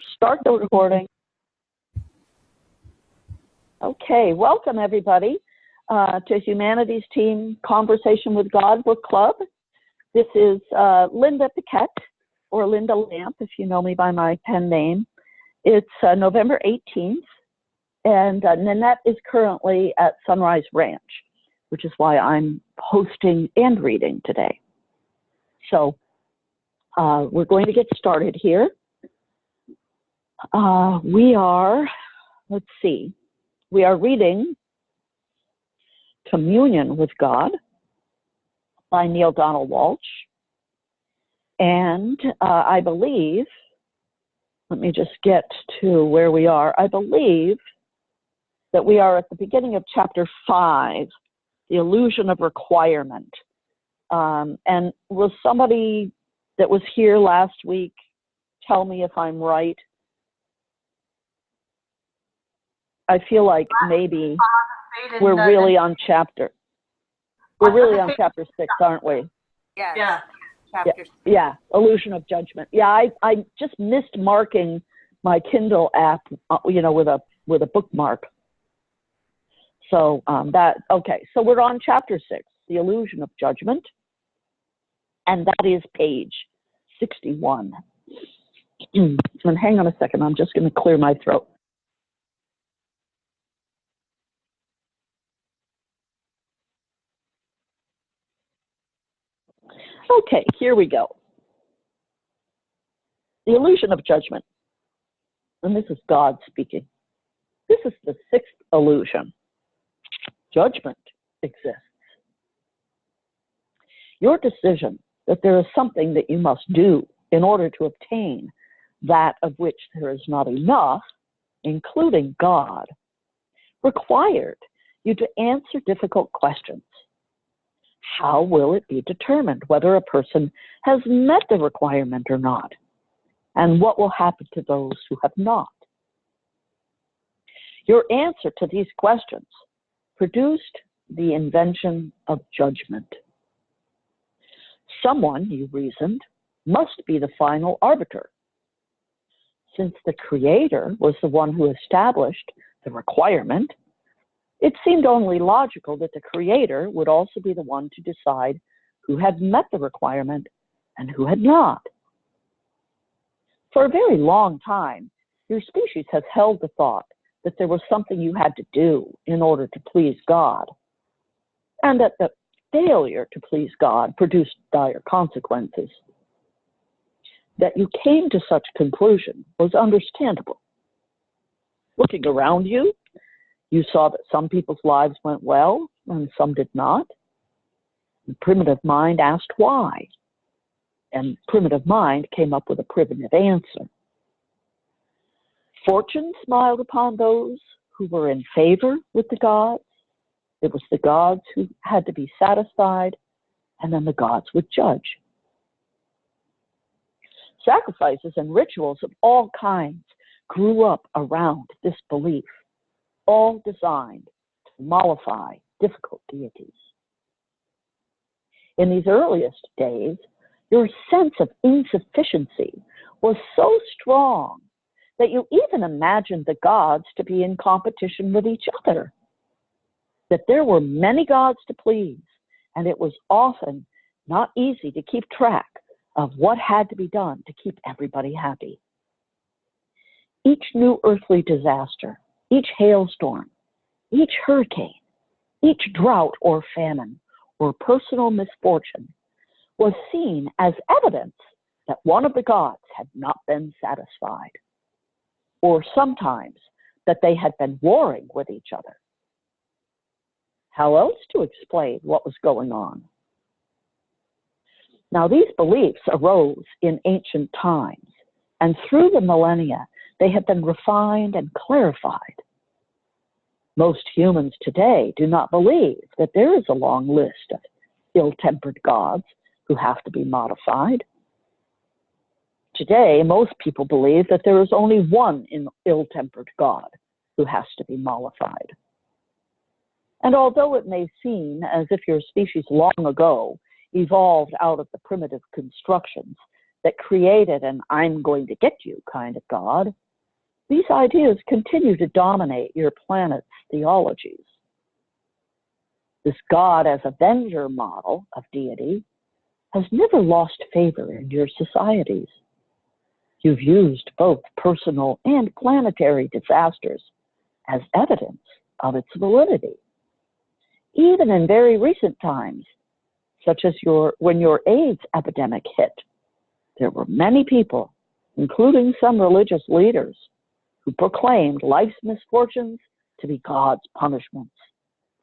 Start the recording. Okay, welcome everybody to Humanities Team Conversation with God Book Club. This is Linda Paquette, or Linda Lamp, if you know me by my pen name. It's November 18th, and Nanette is currently at Sunrise Ranch, which is why I'm hosting and reading today. So we're going to get started here. We are reading Communion with God by Neale Donald Walsch. And I believe, let me just get to where we are. I believe that we are at the beginning of chapter 5, the illusion of requirement. And will somebody that was here last week tell me if I'm right? I feel like maybe we're really on chapter 6, aren't we? Yeah. Yeah, illusion of judgment. Yeah, I just missed marking my Kindle app, with a bookmark. So okay. So we're on chapter 6, the illusion of judgment, and that is page 61. And hang on a second, I'm just going to clear my throat. Okay, here we go. The illusion of judgment. And this is God speaking. This is the 6th illusion. Judgment exists. Your decision that there is something that you must do in order to obtain that of which there is not enough, including God, required you to answer difficult questions. How will it be determined whether a person has met the requirement or not? And what will happen to those who have not? Your answer to these questions produced the invention of judgment. Someone, you reasoned, must be the final arbiter. Since the Creator was the one who established the requirement, it seemed only logical that the Creator would also be the one to decide who had met the requirement and who had not. For a very long time, your species has held the thought that there was something you had to do in order to please God, and that the failure to please God produced dire consequences. That you came to such conclusion was understandable. Looking around you, you saw that some people's lives went well and some did not. The primitive mind asked why, and primitive mind came up with a primitive answer. Fortune smiled upon those who were in favor with the gods. It was the gods who had to be satisfied, and then the gods would judge. Sacrifices and rituals of all kinds grew up around this belief, all designed to mollify difficult deities. In these earliest days, your sense of insufficiency was so strong that you even imagined the gods to be in competition with each other, that there were many gods to please, and it was often not easy to keep track of what had to be done to keep everybody happy. Each new earthly disaster, each hailstorm, each hurricane, each drought or famine or personal misfortune was seen as evidence that one of the gods had not been satisfied, or sometimes that they had been warring with each other. How else to explain what was going on? Now, these beliefs arose in ancient times, and through the millennia, they have been refined and clarified. Most humans today do not believe that there is a long list of ill-tempered gods who have to be modified. Today, most people believe that there is only one ill-tempered God who has to be mollified. And although it may seem as if your species long ago evolved out of the primitive constructions that created an I'm going to get you kind of God, these ideas continue to dominate your planet's theologies. This God as avenger model of deity has never lost favor in your societies. You've used both personal and planetary disasters as evidence of its validity. Even in very recent times, such as when your AIDS epidemic hit, there were many people, including some religious leaders, who proclaimed life's misfortunes to be God's punishments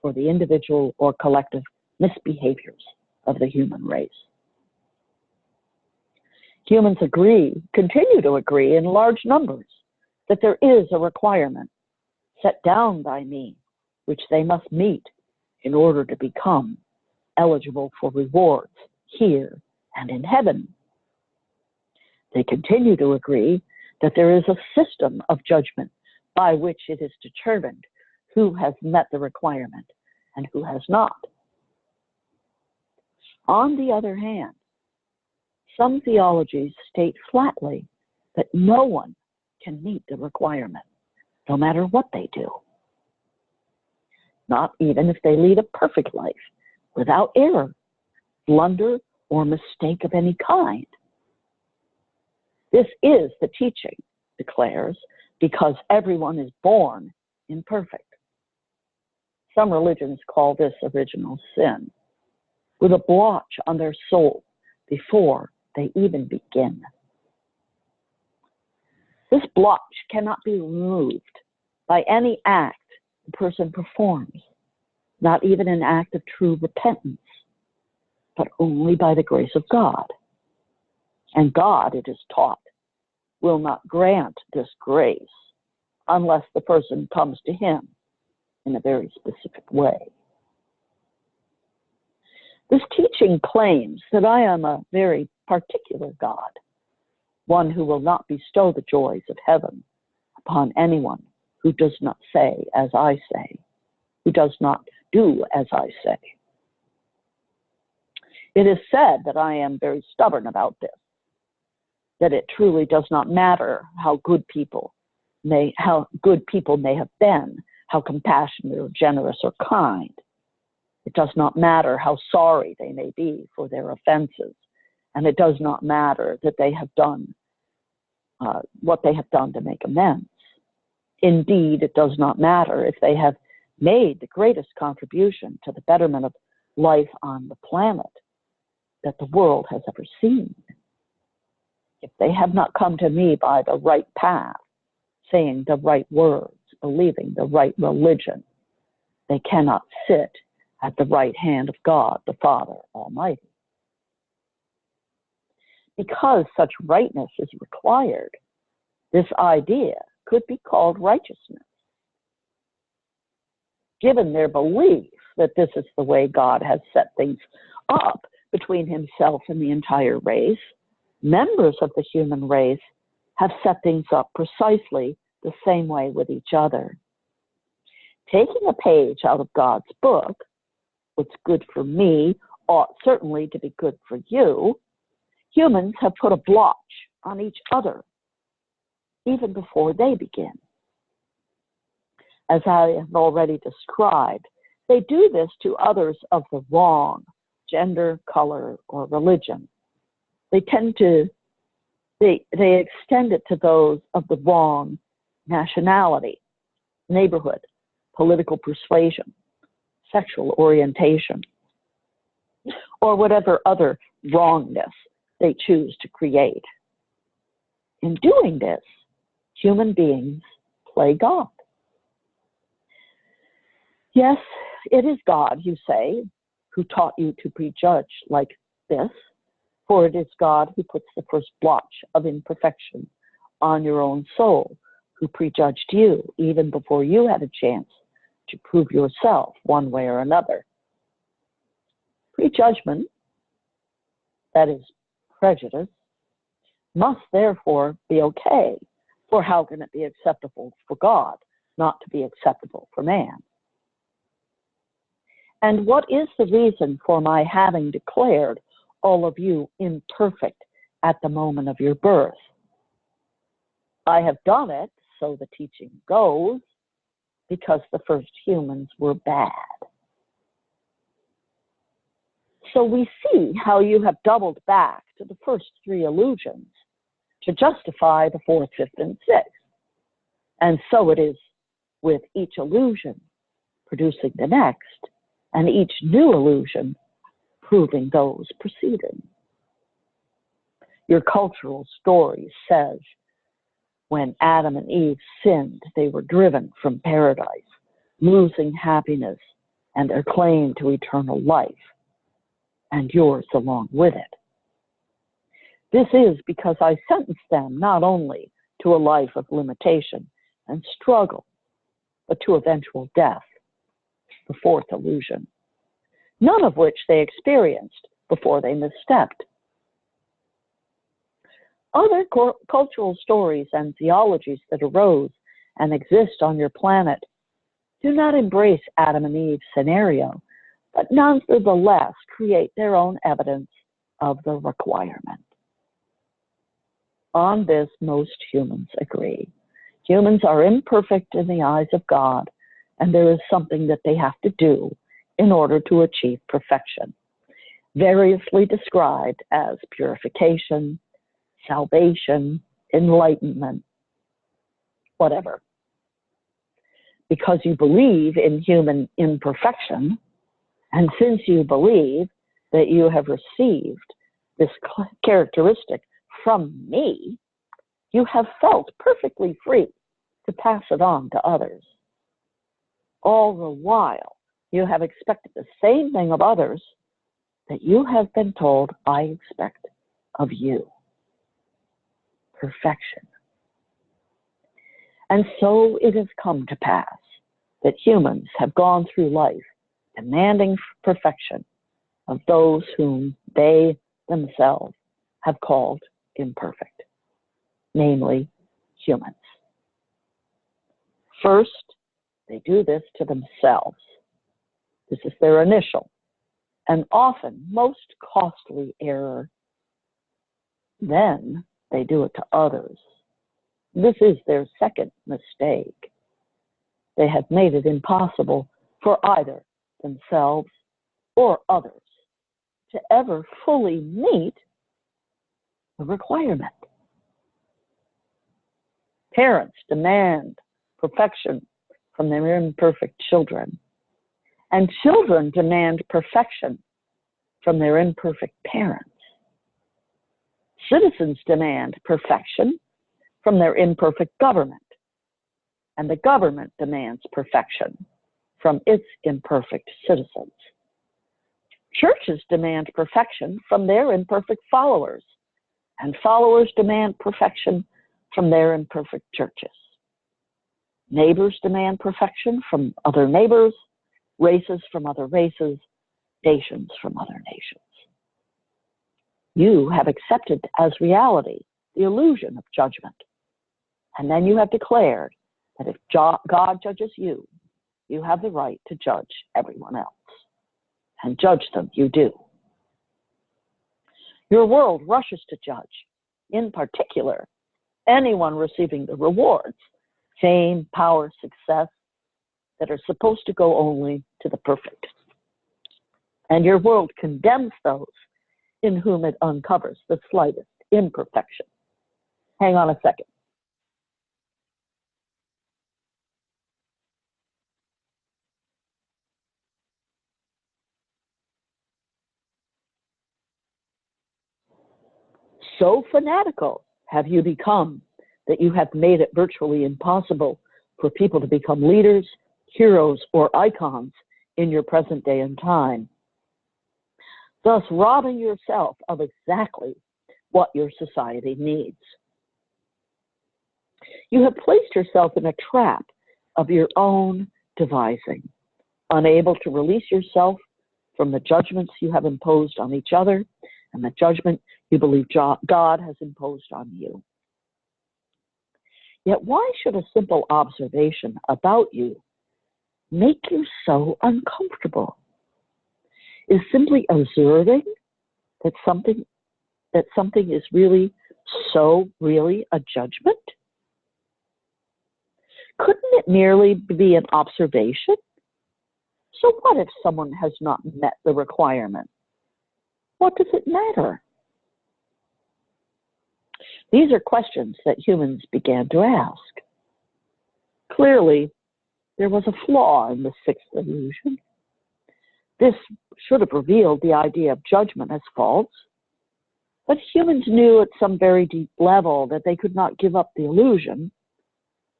for the individual or collective misbehaviors of the human race. Humans continue to agree in large numbers that there is a requirement set down by me, which they must meet in order to become eligible for rewards here and in heaven. They continue to agree that there is a system of judgment by which it is determined who has met the requirement and who has not. On the other hand, some theologies state flatly that no one can meet the requirement, no matter what they do. Not even if they lead a perfect life, without error, blunder, or mistake of any kind. This is the teaching, declares, because everyone is born imperfect. Some religions call this original sin, with a blotch on their soul before they even begin. This blotch cannot be removed by any act the person performs, not even an act of true repentance, but only by the grace of God. And God, it is taught, will not grant this grace unless the person comes to him in a very specific way. This teaching claims that I am a very particular God, one who will not bestow the joys of heaven upon anyone who does not say as I say, who does not do as I say. It is said that I am very stubborn about this, that it truly does not matter how good people may have been, how compassionate or generous or kind. It does not matter how sorry they may be for their offenses, and it does not matter that they have done what they have done to make amends. Indeed, it does not matter if they have made the greatest contribution to the betterment of life on the planet that the world has ever seen. If they have not come to me by the right path, saying the right words, believing the right religion, they cannot sit at the right hand of God, the Father Almighty. Because such rightness is required, this idea could be called righteousness. Given their belief that this is the way God has set things up between himself and the entire race, members of the human race have set things up precisely the same way with each other. Taking a page out of God's book, what's good for me ought certainly to be good for you, humans have put a blotch on each other even before they begin. As I have already described, they do this to others of the wrong gender, color, or religion. They extend it to those of the wrong nationality, neighborhood, political persuasion, sexual orientation, or whatever other wrongness they choose to create. In doing this, human beings play God. Yes, it is God, you say, who taught you to prejudge like this, for it is God who puts the first blotch of imperfection on your own soul, who prejudged you even before you had a chance to prove yourself one way or another. Prejudgment, that is prejudice, must therefore be okay, for how can it be acceptable for God not to be acceptable for man? And what is the reason for my having declared all of you imperfect at the moment of your birth. I have done it, so the teaching goes, because the first humans were bad. So we see how you have doubled back to the first three illusions to justify the fourth, fifth, and sixth. And so it is with each illusion producing the next, and each new illusion proving those preceding. Your cultural story says when Adam and Eve sinned, they were driven from paradise, losing happiness and their claim to eternal life, and yours along with it. This is because I sentenced them not only to a life of limitation and struggle, but to eventual death, the fourth illusion, none of which they experienced before they misstepped. Other cultural stories and theologies that arose and exist on your planet do not embrace Adam and Eve's scenario, but nonetheless create their own evidence of the requirement. On this, most humans agree. Humans are imperfect in the eyes of God, and there is something that they have to do in order to achieve perfection, variously described as purification, salvation, enlightenment, whatever. Because you believe in human imperfection, and since you believe that you have received this characteristic from me, you have felt perfectly free to pass it on to others. All the while, you have expected the same thing of others that you have been told I expect of you. Perfection. And so it has come to pass that humans have gone through life demanding perfection of those whom they themselves have called imperfect, namely humans. First, they do this to themselves. This is their initial and often most costly error. Then they do it to others. This is their second mistake. They have made it impossible for either themselves or others to ever fully meet the requirement. Parents demand perfection from their imperfect children, and children demand perfection from their imperfect parents. Citizens demand perfection from their imperfect government, and the government demands perfection from its imperfect citizens. Churches demand perfection from their imperfect followers, and followers demand perfection from their imperfect churches. Neighbors demand perfection from other neighbors, races from other races, nations from other nations. You have accepted as reality the illusion of judgment, and then you have declared that if God judges you, you have the right to judge everyone else. And judge them you do. Your world rushes to judge, in particular, anyone receiving the rewards, fame, power, success, that are supposed to go only to the perfect. And your world condemns those in whom it uncovers the slightest imperfection. Hang on a second. So fanatical have you become that you have made it virtually impossible for people to become leaders, heroes, or icons in your present day and time, thus robbing yourself of exactly what your society needs. You have placed yourself in a trap of your own devising, unable to release yourself from the judgments you have imposed on each other and the judgment you believe God has imposed on you. Yet why should a simple observation about you make you so uncomfortable? Is simply observing that something that something is really a judgment? Couldn't it merely be an observation? So what if someone has not met the requirement? What does it matter? These are questions that humans began to ask. Clearly, there was a flaw in the sixth illusion. This should have revealed the idea of judgment as false, but humans knew at some very deep level that they could not give up the illusion,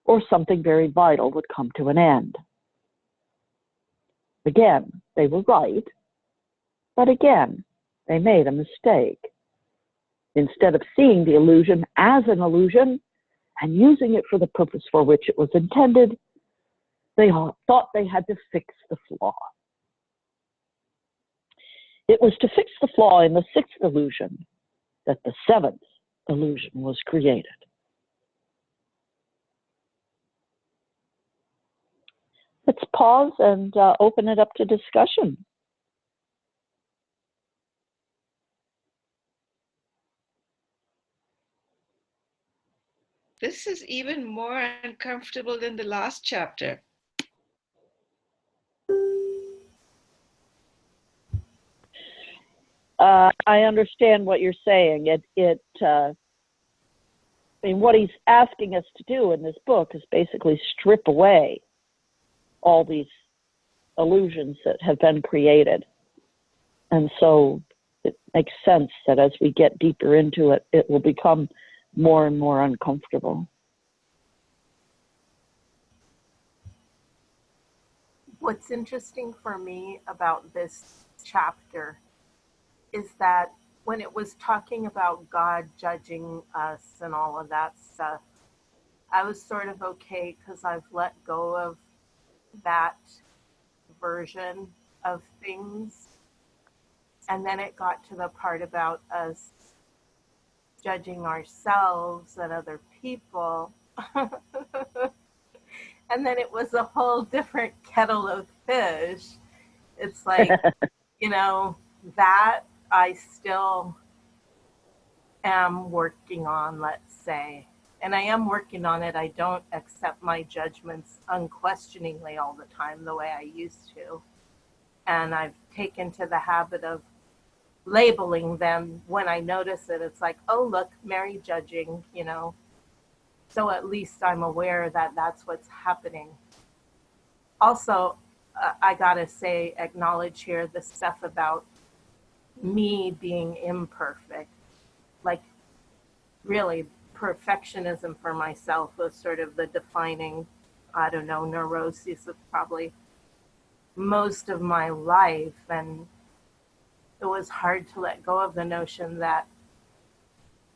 or something very vital would come to an end. Again, they were right, but again, they made a mistake. Instead of seeing the illusion as an illusion and using it for the purpose for which it was intended, they thought they had to fix the flaw. It was to fix the flaw in the sixth illusion that the seventh illusion was created. Let's pause and open it up to discussion. This is even more uncomfortable than the last chapter. I understand what you're saying. I mean, what he's asking us to do in this book is basically strip away all these illusions that have been created. And so it makes sense that as we get deeper into it, it will become more and more uncomfortable. What's interesting for me about this chapter is that when it was talking about God judging us and all of that stuff, I was sort of okay because I've let go of that version of things. And then it got to the part about us judging ourselves and other people. And then it was a whole different kettle of fish. It's like, that I still am working on, let's say. And I am working on it. I don't accept my judgments unquestioningly all the time the way I used to. And I've taken to the habit of labeling them when I notice it. It's like, oh, look, Mary judging, So at least I'm aware that that's what's happening. Also, I gotta say, acknowledge here the stuff about me being imperfect. Like, really, perfectionism for myself was sort of the defining, neurosis of probably most of my life. And it was hard to let go of the notion that,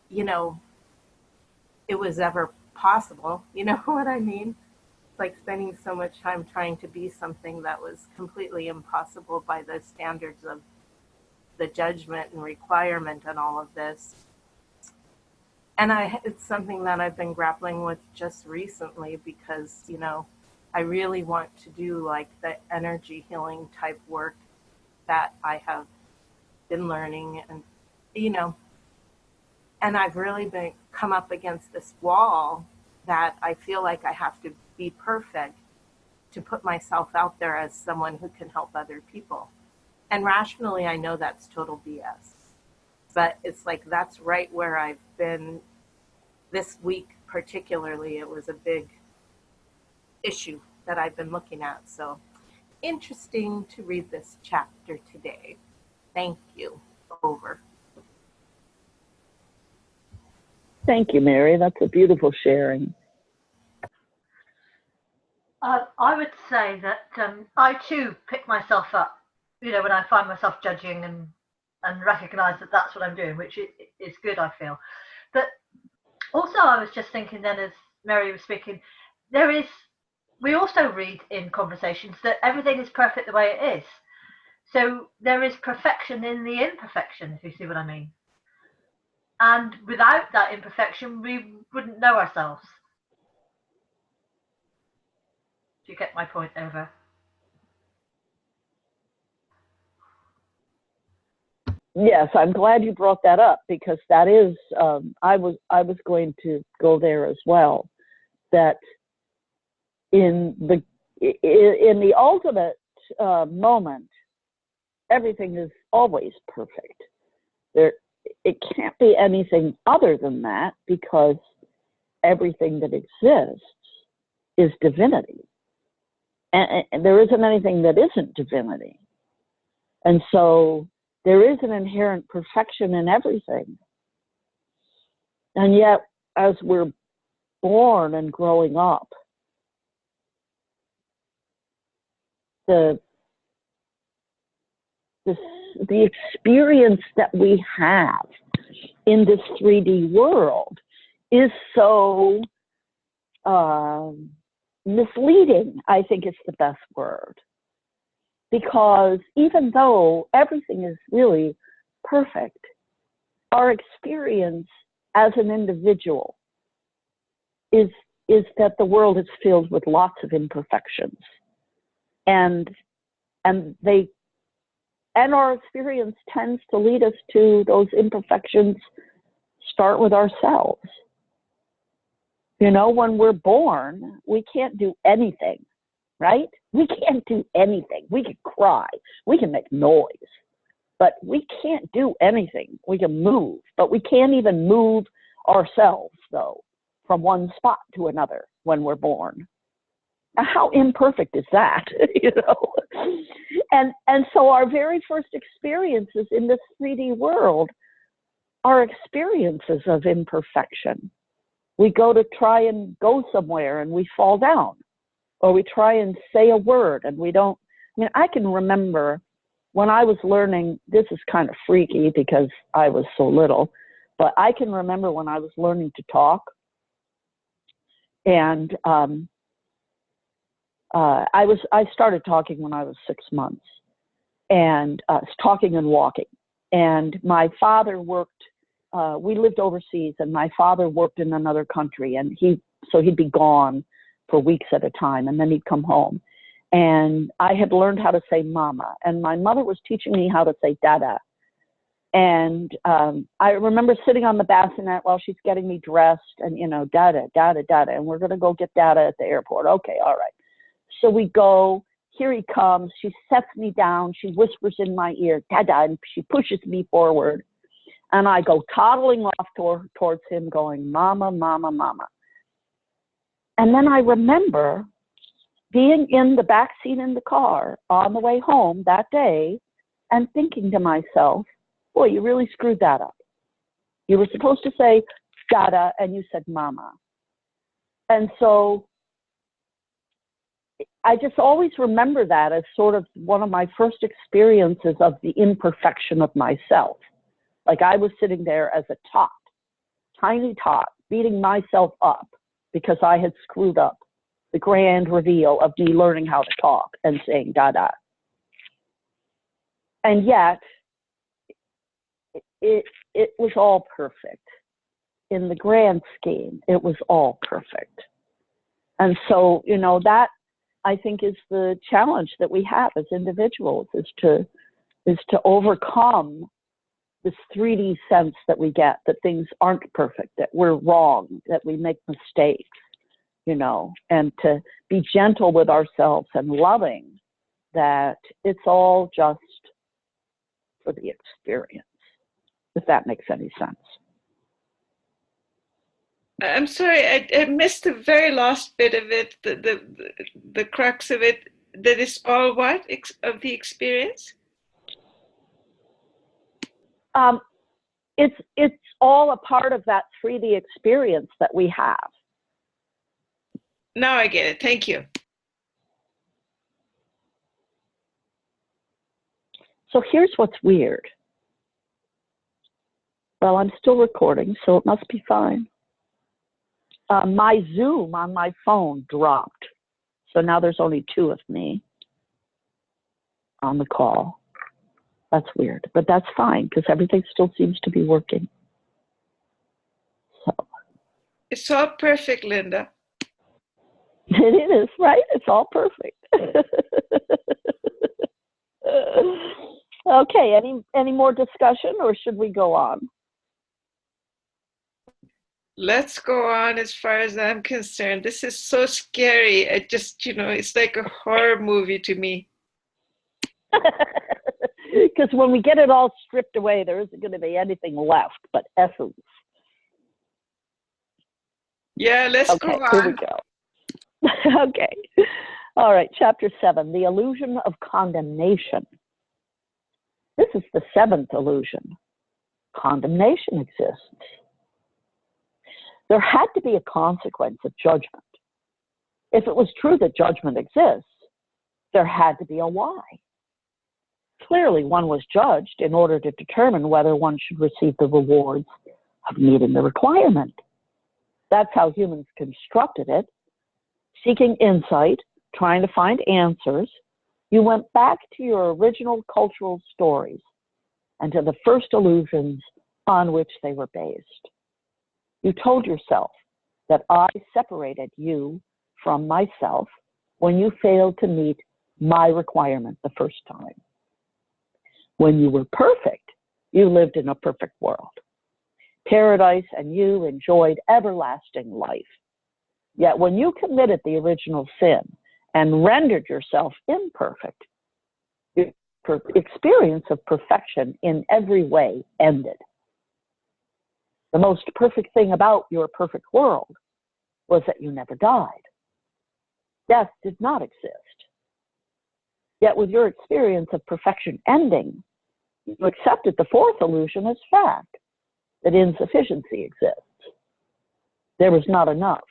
it was ever possible. You know what I mean? It's like spending so much time trying to be something that was completely impossible by the standards of the judgment and requirement and all of this. And it's something that I've been grappling with just recently because, I really want to do like the energy healing type work that I have been learning and, and I've really come up against this wall that I feel like I have to be perfect to put myself out there as someone who can help other people. And rationally, I know that's total BS. But it's like that's right where I've been this week particularly. It was a big issue that I've been looking at. So interesting to read this chapter today. Thank you. Over. Thank you, Mary. That's a beautiful sharing. I would say that I too pick myself up, when I find myself judging and recognize that that's what I'm doing, which is good, I feel. But also I was just thinking then as Mary was speaking, we also read in conversations that everything is perfect the way it is. So there is perfection in the imperfection, if you see what I mean. And without that imperfection, we wouldn't know ourselves. Do you get my point, Over? Yes, I'm glad you brought that up, because that is, I was going to go there as well. That in the ultimate moment, everything is always perfect. It can't be anything other than that, because everything that exists is divinity, and there isn't anything that isn't divinity, and so there is an inherent perfection in everything. And yet, as we're born and growing up, the experience that we have in this 3D world is so misleading, I think is the best word. Because even though everything is really perfect, our experience as an individual is that the world is filled with lots of imperfections. And our experience tends to lead us to those imperfections start with ourselves. You know, when we're born, we can't do anything, right? We can't do anything. We can cry, we can make noise, but we can't do anything. We can move, but we can't even move ourselves, though, from one spot to another when we're born. Now, how imperfect is that? You know? And so our very first experiences in this 3D world are experiences of imperfection. We go to try and go somewhere and we fall down, or we try and say a word and we don't. I mean, I can remember when I was learning, this is kind of freaky because I was so little, but I can remember when I was learning to talk, and I started talking when I was 6 months, and talking and walking. And my father worked, we lived overseas, and my father worked in another country, and so he'd be gone for weeks at a time, and then he'd come home. And I had learned how to say mama, and my mother was teaching me how to say dada. And I remember sitting on the bassinet while she's getting me dressed, and, you know, dada, dada, dada, and we're going to go get dada at the airport. Okay, all right. So we go, here he comes, she sets me down, she whispers in my ear, dada, and she pushes me forward. And I go toddling off towards him going, mama, mama, mama. And then I remember being in the back seat in the car on the way home that day and thinking to myself, boy, you really screwed that up. You were supposed to say dada and you said mama. And so I just always remember that as sort of one of my first experiences of the imperfection of myself. Like I was sitting there as a tot, tiny tot, beating myself up because I had screwed up the grand reveal of me learning how to talk and saying dada. And yet, it was all perfect. In the grand scheme, it was all perfect. And so, you know, that I think is the challenge that we have as individuals, is to overcome this 3D sense that we get, that things aren't perfect, that we're wrong, that we make mistakes, you know, and to be gentle with ourselves and loving that it's all just for the experience, if that makes any sense. I'm sorry, I missed the very last bit of it, the crux of it. That is all what of the experience? It's all a part of that 3D experience that we have. Now I get it. Thank you. So here's what's weird. Well, I'm still recording, so it must be fine. My Zoom on my phone dropped. So now there's only 2 of me on the call. That's weird, but that's fine because everything still seems to be working. So. It's all perfect, Linda. It is, right? It's all perfect. Okay, any more discussion, or should we go on? Let's go on. As far as I'm concerned, this is so scary. I just, it's like a horror movie to me. Because when we get it all stripped away, there isn't going to be anything left but essence. Yeah, let's go on. Here we go. Okay. All right, chapter 7, the illusion of condemnation. This is the 7th illusion. Condemnation exists. There had to be a consequence of judgment. If it was true that judgment exists, there had to be a why. Clearly, one was judged in order to determine whether one should receive the rewards of meeting the requirement. That's how humans constructed it. Seeking insight, trying to find answers, you went back to your original cultural stories and to the first illusions on which they were based. You told yourself that I separated you from myself when you failed to meet my requirement the first time. When you were perfect, you lived in a perfect world. Paradise, and you enjoyed everlasting life. Yet when you committed the original sin and rendered yourself imperfect, your experience of perfection in every way ended. The most perfect thing about your perfect world was that you never died. Death did not exist. Yet with your experience of perfection ending, you accepted the 4th illusion as fact, that insufficiency exists. There was not enough.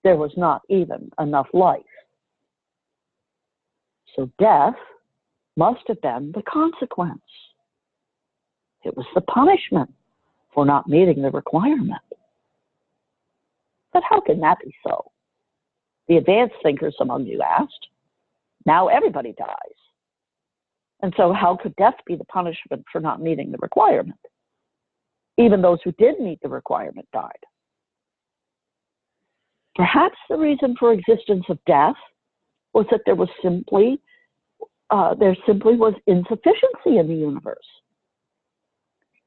There was not even enough life. So death must have been the consequence. It was the punishment for not meeting the requirement. But how can that be so? The advanced thinkers among you asked. Now everybody dies. And so how could death be the punishment for not meeting the requirement? Even those who did meet the requirement died. Perhaps the reason for existence of death was that there simply was insufficiency in the universe.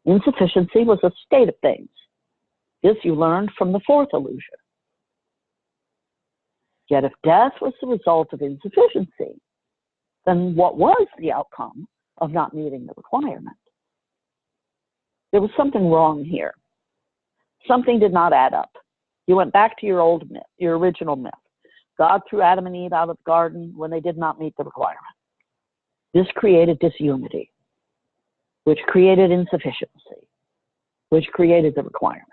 Insufficiency was a state of things. This you learned from the 4th illusion. Yet if death was the result of insufficiency, then what was the outcome of not meeting the requirement? There was something wrong here. Something did not add up. You went back to your old myth, your original myth. God threw Adam and Eve out of the garden when they did not meet the requirement. This created disunity, which created insufficiency, which created the requirement.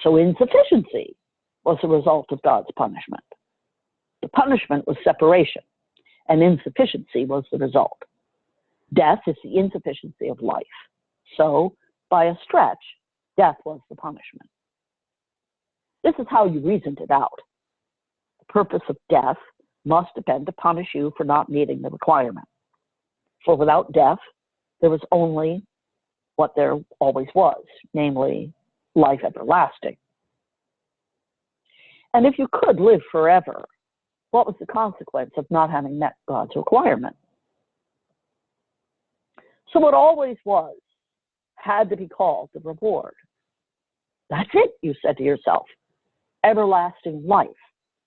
So insufficiency was the result of God's punishment. The punishment was separation, and insufficiency was the result. Death is the insufficiency of life. So, by a stretch, death was the punishment. This is how you reasoned it out. The purpose of death must have been to punish you for not meeting the requirement. For without death, there was only what there always was, namely life everlasting. And if you could live forever, what was the consequence of not having met God's requirement? So what always was had to be called the reward. That's it, you said to yourself. Everlasting life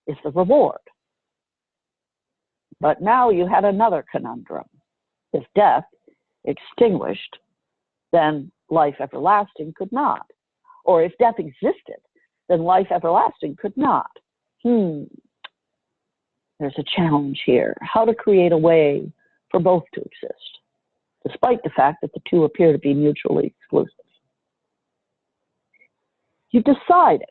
is the reward. But now you had another conundrum. If death extinguished, then life everlasting could not. Or if death existed, then life everlasting could not. There's a challenge here. How to create a way for both to exist, despite the fact that the two appear to be mutually exclusive. You decided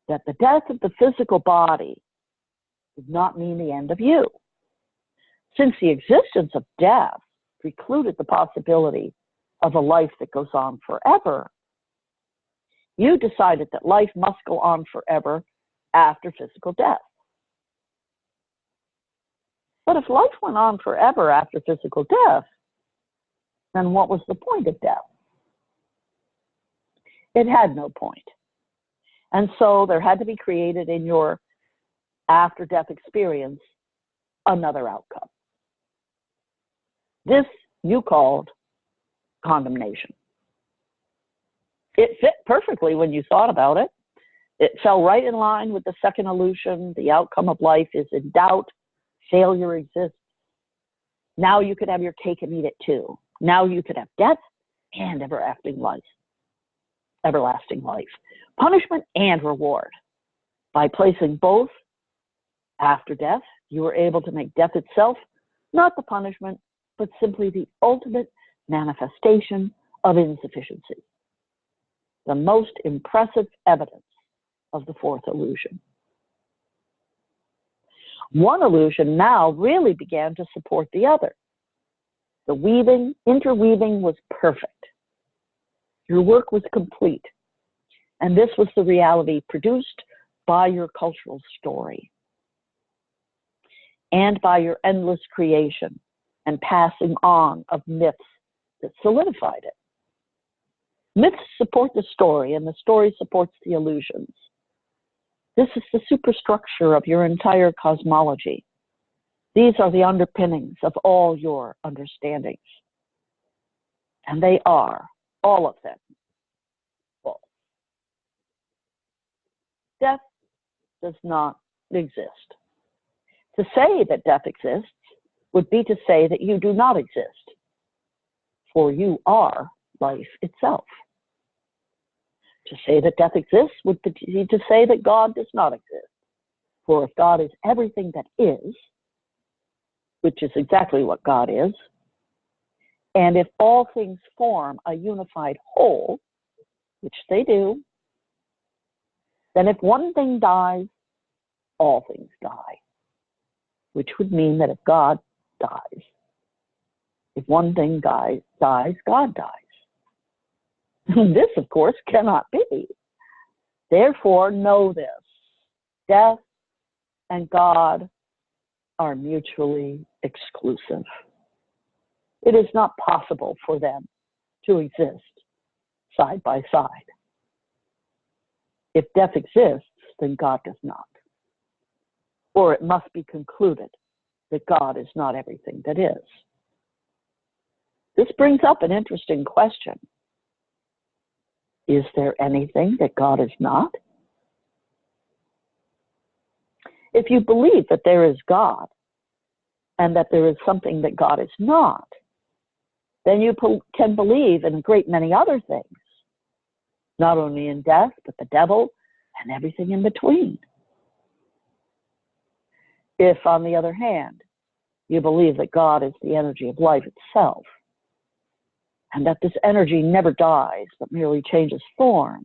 that the death of the physical body did not mean the end of you. Since the existence of death precluded the possibility of a life that goes on forever, you decided that life must go on forever after physical death. But if life went on forever after physical death, then what was the point of death? It had no point. And so there had to be created in your after-death experience another outcome. This you called condemnation. It fit perfectly when you thought about it. It fell right in line with the second illusion. The outcome of life is in doubt. Failure exists. Now you could have your cake and eat it too. Now you could have death and everlasting life. Everlasting life. Punishment and reward. By placing both after death, you were able to make death itself not the punishment, but simply the ultimate manifestation of insufficiency. The most impressive evidence of the fourth illusion. One illusion now really began to support the other. The interweaving was perfect. Your work was complete. And this was the reality produced by your cultural story and by your endless creation and passing on of myths that solidified it. Myths support the story, and the story supports the illusions. This is the superstructure of your entire cosmology. These are the underpinnings of all your understandings. And they are, all of them, false. Death does not exist. To say that death exists would be to say that you do not exist, for you are life itself. To say that death exists would be to say that God does not exist, for if God is everything that is, which is exactly what God is, and if all things form a unified whole, which they do, then if one thing dies, all things die, which would mean that if God dies, if one thing dies, God dies. This, of course, cannot be. Therefore, know this. Death and God are mutually exclusive. It is not possible for them to exist side by side. If death exists, then God does not. Or it must be concluded that God is not everything that is. This brings up an interesting question. Is there anything that God is not? If you believe that there is God and that there is something that God is not, then you can believe in a great many other things, not only in death, but the devil and everything in between. If, on the other hand, you believe that God is the energy of life itself, and that this energy never dies, but merely changes form,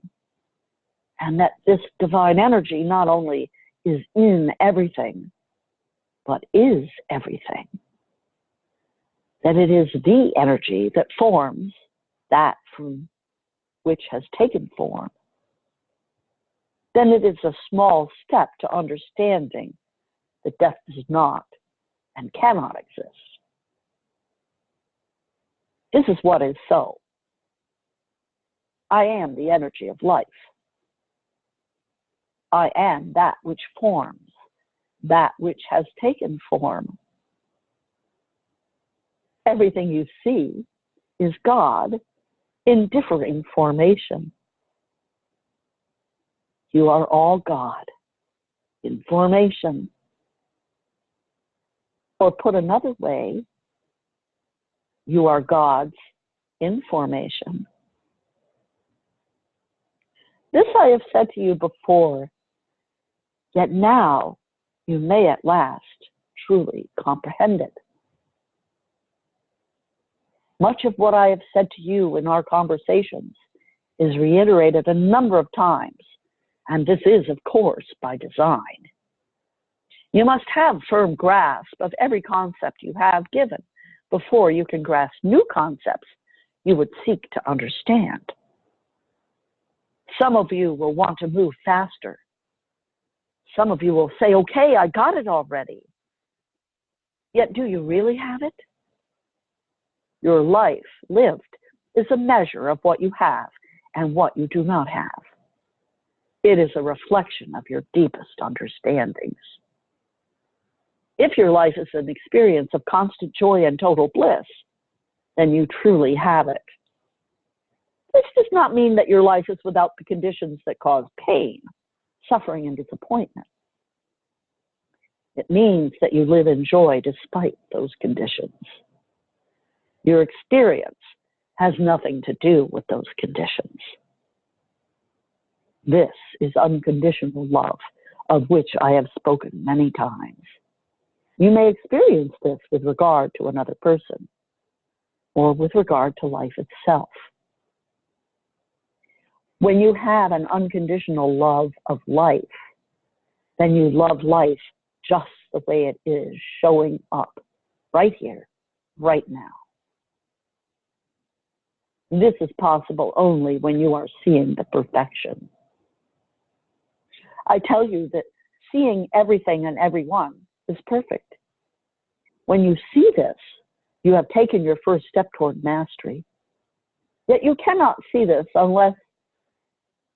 and that this divine energy not only is in everything, but is everything, that it is the energy that forms that from which has taken form, then it is a small step to understanding that death does not and cannot exist. This is what is so. I am the energy of life. I am that which forms, that which has taken form. Everything you see is God in differing formation. You are all God in formation. Or put another way, you are God's information. This I have said to you before, yet now you may at last truly comprehend it. Much of what I have said to you in our conversations is reiterated a number of times, and this is, of course, by design. You must have firm grasp of every concept you have given before you can grasp new concepts you would seek to understand. Some of you will want to move faster. Some of you will say, okay, I got it already. Yet do you really have it? Your life lived is a measure of what you have and what you do not have. It is a reflection of your deepest understandings. If your life is an experience of constant joy and total bliss, then you truly have it. This does not mean that your life is without the conditions that cause pain, suffering, and disappointment. It means that you live in joy despite those conditions. Your experience has nothing to do with those conditions. This is unconditional love, of which I have spoken many times. You may experience this with regard to another person or with regard to life itself. When you have an unconditional love of life, then you love life just the way it is, showing up right here, right now. This is possible only when you are seeing the perfection. I tell you that seeing everything and everyone is perfect. When you see this, you have taken your first step toward mastery. Yet you cannot see this unless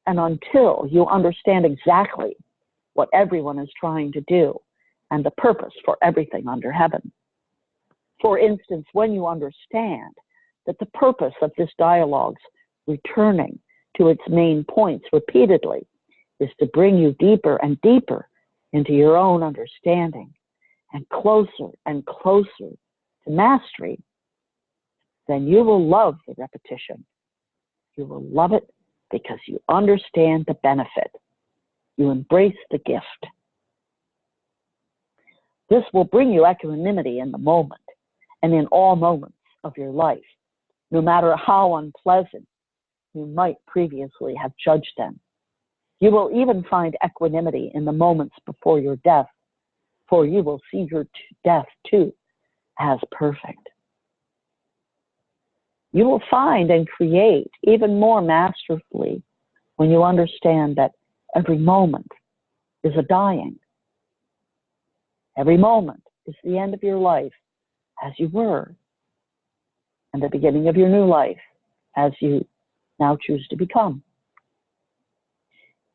and until you understand exactly what everyone is trying to do and the purpose for everything under heaven. For instance, when you understand that the purpose of this dialogue's returning to its main points repeatedly is to bring you deeper and deeper into your own understanding and closer to mastery, then you will love the repetition. You will love it because you understand the benefit. You embrace the gift. This will bring you equanimity in the moment and in all moments of your life, no matter how unpleasant you might previously have judged them. You will even find equanimity in the moments before your death, for you will see your death too as perfect. You will find and create even more masterfully when you understand that every moment is a dying. Every moment is the end of your life as you were, and the beginning of your new life as you now choose to become.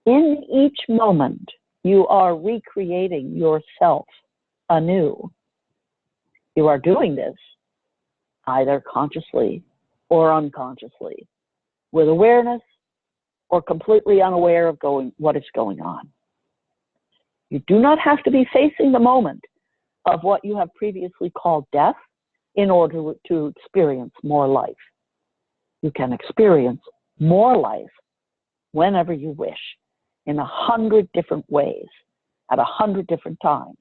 In each moment, you are recreating yourself anew. You are doing this either consciously or unconsciously, with awareness or completely unaware of what is going on. You do not have to be facing the moment of what you have previously called death in order to experience more life. You can experience more life whenever you wish, in 100 different ways, at 100 different times,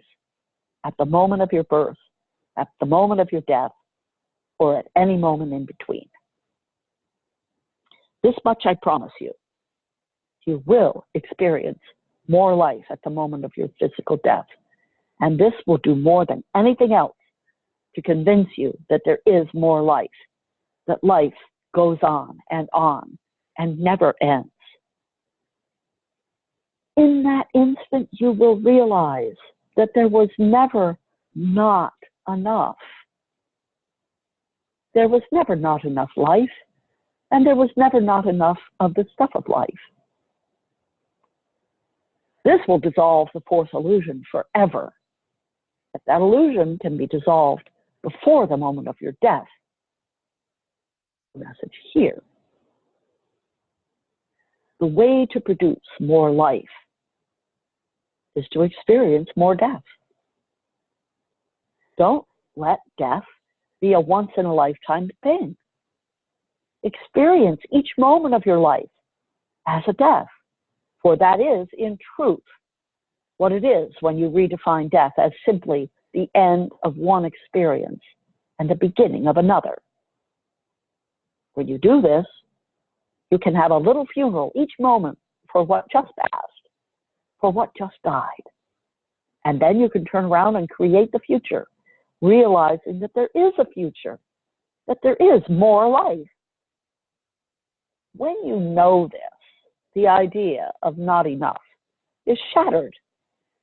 at the moment of your birth, at the moment of your death, or at any moment in between. This much I promise you. You will experience more life at the moment of your physical death, and this will do more than anything else to convince you that there is more life, that life goes on and never ends. In that instant, you will realize that there was never not enough. There was never not enough life, and there was never not enough of the stuff of life. This will dissolve the fourth illusion forever. If that illusion can be dissolved before the moment of your death, the message here. The way to produce more life is to experience more death. Don't let death be a once-in-a-lifetime thing. Experience each moment of your life as a death, for that is, in truth, what it is when you redefine death as simply the end of one experience and the beginning of another. When you do this, you can have a little funeral each moment for what just passed, for what just died. And then you can turn around and create the future, realizing that there is a future, that there is more life. When you know this, the idea of not enough is shattered,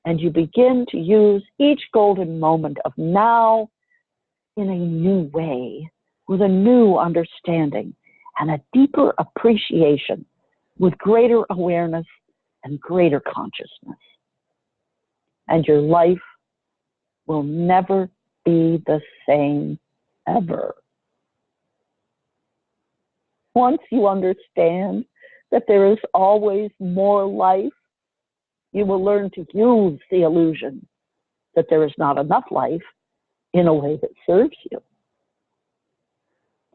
and you begin to use each golden moment of now in a new way, with a new understanding and a deeper appreciation, with greater awareness and greater consciousness. And your life will never be the same ever. Once you understand that there is always more life, you will learn to use the illusion that there is not enough life in a way that serves you.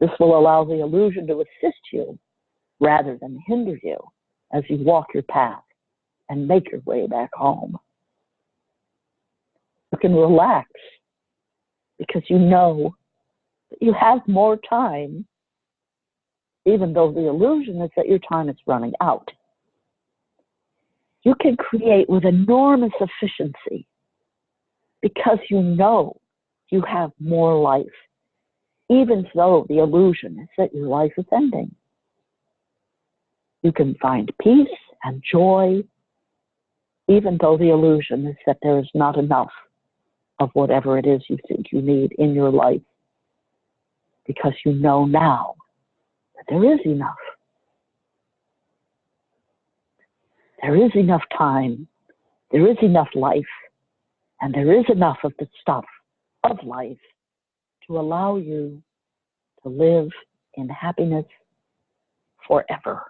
This will allow the illusion to assist you rather than hinder you as you walk your path and make your way back home. You can relax because you know that you have more time, even though the illusion is that your time is running out. You can create with enormous efficiency because you know you have more life, even though the illusion is that your life is ending. You can find peace and joy, even though the illusion is that there is not enough of whatever it is you think you need in your life, because you know now that there is enough. There is enough time, there is enough life, and there is enough of the stuff of life to allow you to live in happiness forever.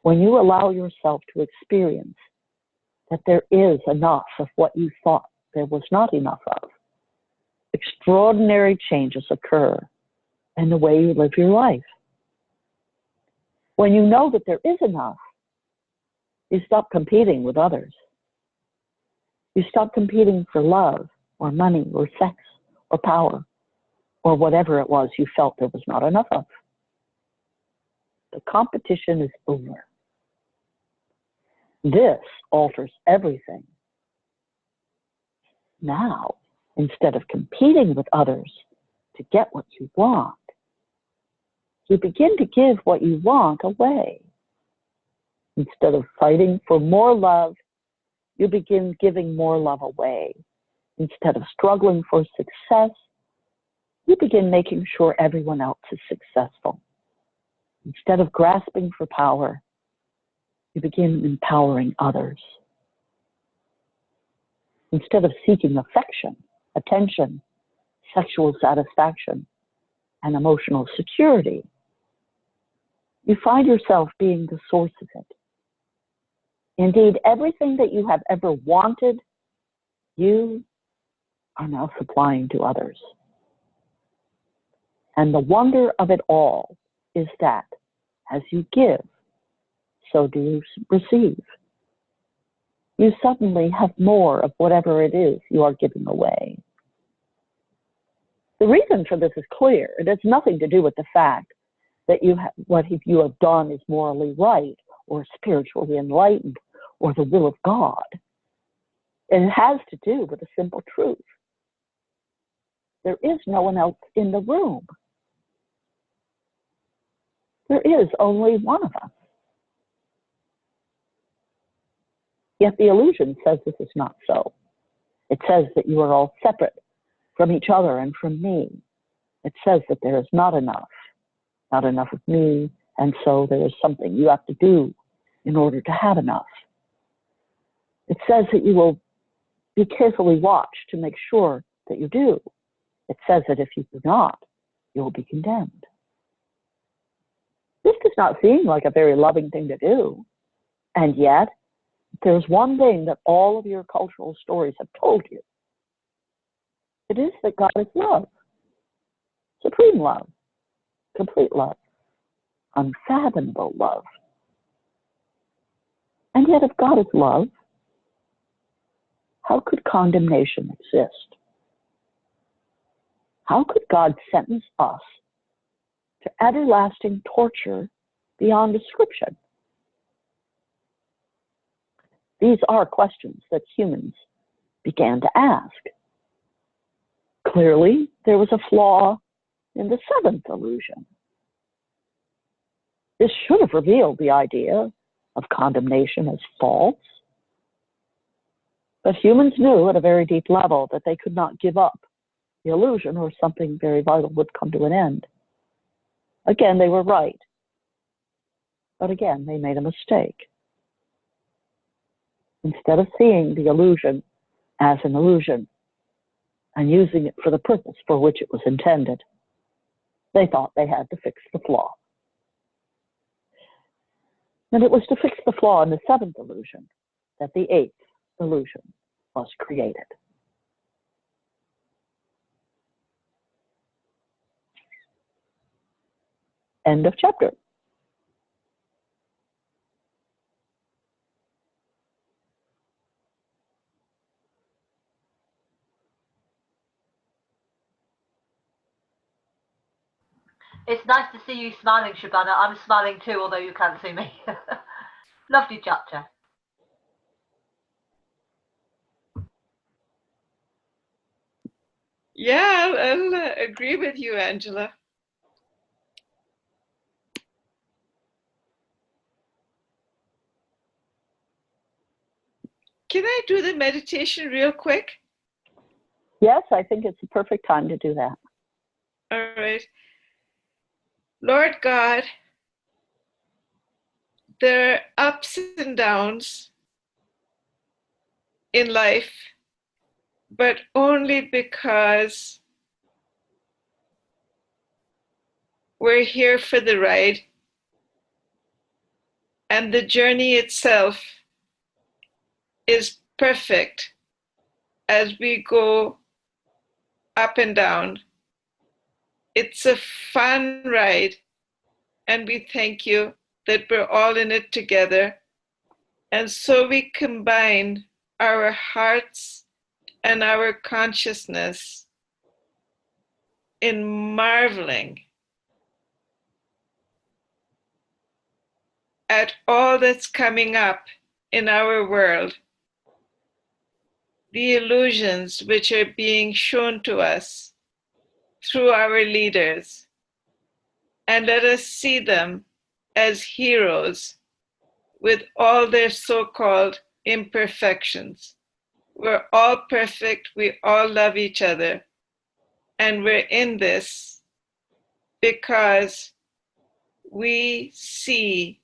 When you allow yourself to experience that there is enough of what you thought there was not enough of, extraordinary changes occur in the way you live your life. When you know that there is enough, you stop competing with others. You stop competing for love or money or sex or power or whatever it was you felt there was not enough of. The competition is over. This alters everything. Now, instead of competing with others to get what you want, you begin to give what you want away. Instead of fighting for more love, you begin giving more love away. Instead of struggling for success, you begin making sure everyone else is successful. Instead of grasping for power, you begin empowering others. Instead of seeking affection, attention, sexual satisfaction, and emotional security, you find yourself being the source of it. Indeed, everything that you have ever wanted, you are now supplying to others. And the wonder of it all is that as you give, so do you receive. You suddenly have more of whatever it is you are giving away. The reason for this is clear. It has nothing to do with the fact that what you have done is morally right or spiritually enlightened or the will of God. It has to do with a simple truth. There is no one else in the room. There is only one of us. Yet the illusion says this is not so. It says that you are all separate from each other and from me. It says that there is not enough of me, and so there is something you have to do in order to have enough. It says that you will be carefully watched to make sure that you do. It says that if you do not, you will be condemned. This does not seem like a very loving thing to do, and yet there's one thing that all of your cultural stories have told you. It is that God is love, supreme love, complete love, unfathomable love. And yet if God is love, how could condemnation exist? How could God sentence us to everlasting torture beyond description? These are questions that humans began to ask. Clearly, there was a flaw in the seventh illusion. This should have revealed the idea of condemnation as false. But humans knew at a very deep level that they could not give up the illusion or something very vital would come to an end. Again, they were right. But again, they made a mistake. Instead of seeing the illusion as an illusion and using it for the purpose for which it was intended, They thought they had to fix the flaw. And it was to fix the flaw in the seventh illusion that the eighth illusion was created. End of chapter. It's nice to see you smiling, Shabana. I'm smiling too, although you can't see me. Lovely chapter. Yeah, I'll agree with you, Angela. Can I do the meditation real quick? Yes, I think it's the perfect time to do that. All right. Lord God, there are ups and downs in life, but only because we're here for the ride, and the journey itself is perfect as we go up and down. It's a fun ride, and we thank you that we're all in it together. And so we combine our hearts and our consciousness in marveling at all that's coming up in our world, the illusions which are being shown to us through our leaders, and let us see them as heroes with all their so-called imperfections. We're all perfect, we all love each other, and we're in this because we see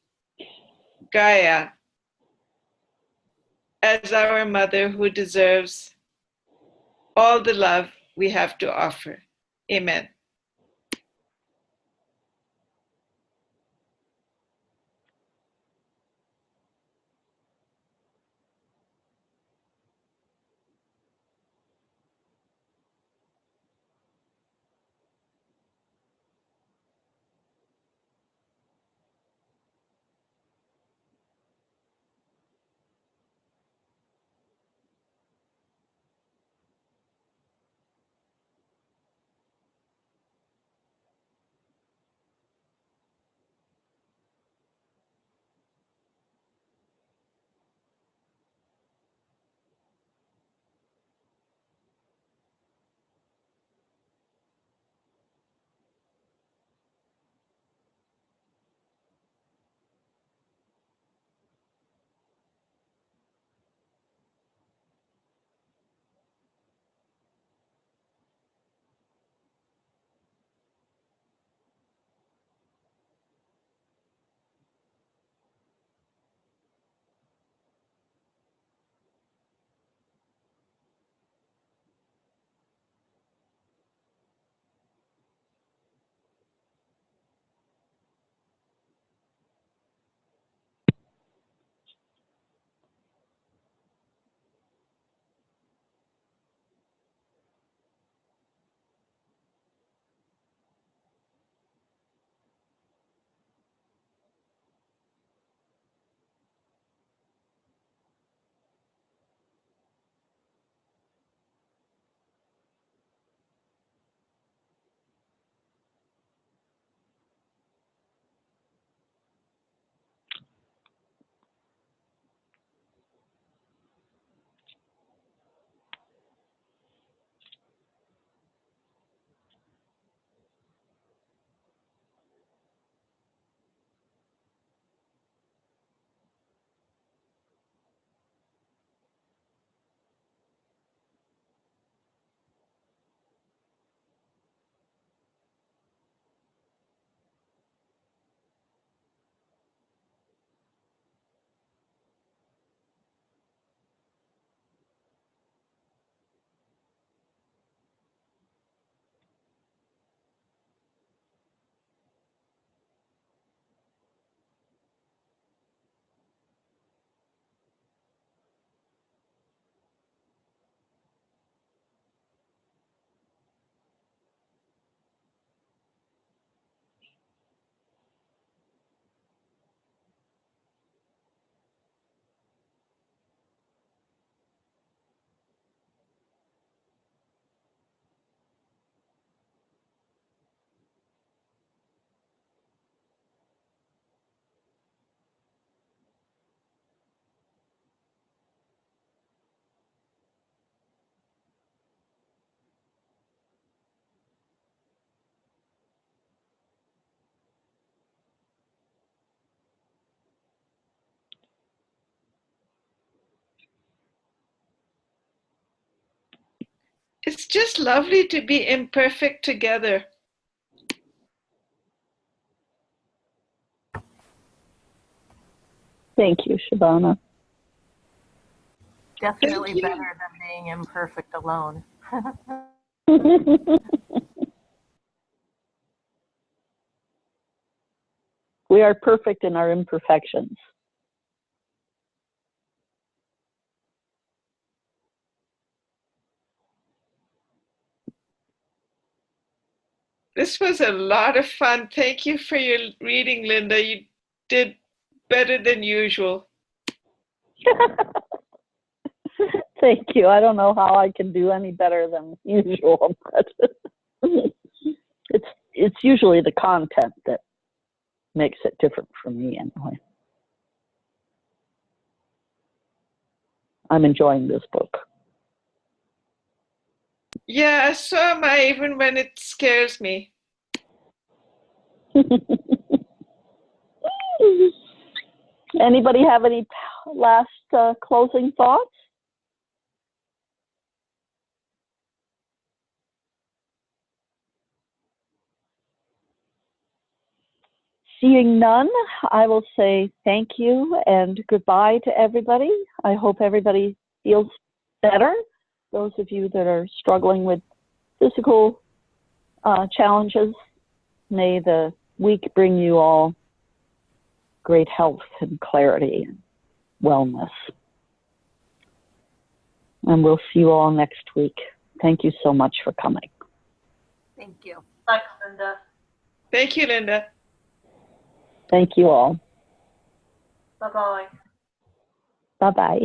Gaia as our mother who deserves all the love we have to offer. Amen. It's just lovely to be imperfect together. Thank you, Shabana. Definitely Thank you. better than being imperfect alone. We are perfect in our imperfections. This was a lot of fun. Thank you for your reading, Linda. You did better than usual. Thank you. I don't know how I can do any better than usual, but it's usually the content that makes it different for me anyway. I'm enjoying this book. Yeah, so am I, even when it scares me. Anybody have any last closing thoughts? Seeing none, I will say thank you and goodbye to everybody. I hope everybody feels better. Those of you that are struggling with physical challenges, may the week bring you all great health and clarity and wellness. And we'll see you all next week. Thank you so much for coming. Thank you. Thanks, Linda. Thank you, Linda. Thank you all. Bye-bye. Bye-bye.